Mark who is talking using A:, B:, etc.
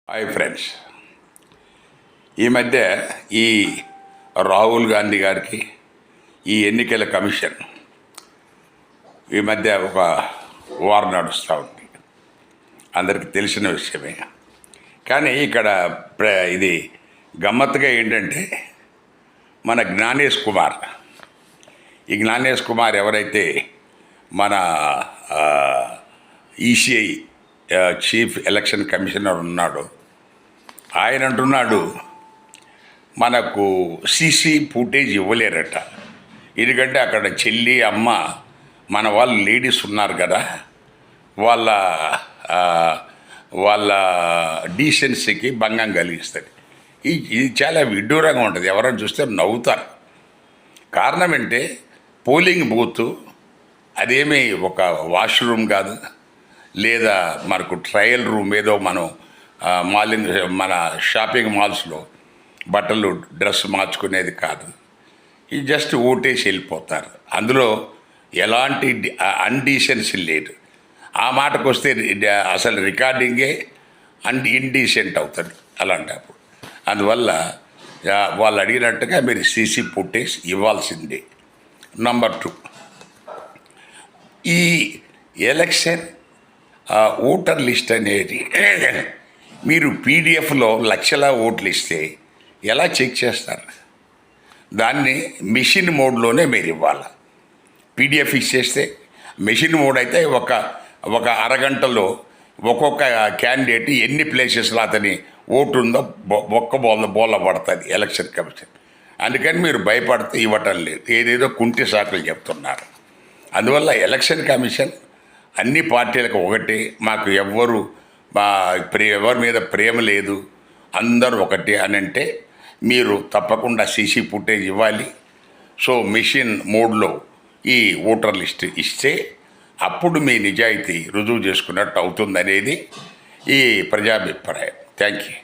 A: Hi friends, ఈ మధ్య ఈ రాహుల్ గాంధీ గారికి ఈ ఎన్నికల కమిషన్ ఈ మధ్య ఒక వార్ నడుస్తూ ఉంది, అందరికీ తెలిసిన విషయమే. కానీ ఇక్కడ ఇది గమ్మత్తుగా ఏంటంటే మన జ్ఞానేష్ కుమార్, ఈ జ్ఞానేష్ కుమార్ ఎవరైతే మన ఈసీఐ చీఫ్ ఎలక్షన్ కమిషనర్ ఉన్నాడు, ఆయన అంటున్నాడు మనకు సీసీ ఫుటేజ్ ఇవ్వలేరట. ఎందుకంటే అక్కడ చెల్లి అమ్మ మన వాళ్ళు లేడీస్ ఉన్నారు కదా, వాళ్ళ వాళ్ళ డీసెన్సీకి భంగం కలిగిస్తుంది. ఇది చాలా విడ్డూరంగా ఉంటుంది, ఎవరైనా చూస్తే నవ్వుతారు. కారణం ఏంటే పోలింగ్ బూత్ అదేమీ ఒక వాష్రూమ్ కాదు, లేదా మనకు ట్రయల్ రూమ్ ఏదో మనం మన షాపింగ్ మాల్స్లో బట్టలు డ్రెస్ మార్చుకునేది కాదు. ఇది జస్ట్ ఓటేసి వెళ్ళిపోతారు. అందులో ఎలాంటి అన్డీసెన్సీ లేదు. ఆ మాటకు వస్తే అసలు రికార్డింగే ఇండీసెంట్ అవుతుంది అలాంటప్పుడు. అందువల్ల వాళ్ళు అడిగినట్టుగా మీరు సీసీ ఫుటేజ్ ఇవ్వాల్సిందే. నంబర్ 2, ఈ ఎలక్షన్ ఓటర్ లిస్ట్ అనేది మీరు పీడిఎఫ్లో లక్షల ఓట్లు ఇస్తే ఎలా చెక్ చేస్తారు? దాన్ని మెషిన్ మోడ్లోనే మీరు ఇవ్వాలి. పీడిఎఫ్ ఇచ్చేస్తే మెషిన్ మోడ్ అయితే ఒక అరగంటలో ఒక్కొక్క క్యాండిడేట్ ఎన్ని ప్లేసెస్లో అతని ఓటు ఉందో ఒక్క బోల పడుతుంది ఎలక్షన్ కమిషన్. అందుకని మీరు భయపడితే ఇవ్వటం లేదు, ఏదేదో కుంటి సాకులు చెప్తున్నారు. అందువల్ల ఎలక్షన్ కమిషన్ అన్ని పార్టీలకు ఒకటే, మాకు ఎవరి మీద ప్రేమ లేదు, అందరూ ఒకటే అని అంటే మీరు తప్పకుండా సీసీ ఫుటేజ్ ఇవ్వాలి. సో మెషిన్ మోడ్లో ఈ ఓటర్ లిస్ట్ ఇస్తే అప్పుడు మీ నిజాయితీ రుజువు చేసుకున్నట్టు అవుతుందనేది ఈ ప్రజాభిప్రాయం. Thank you.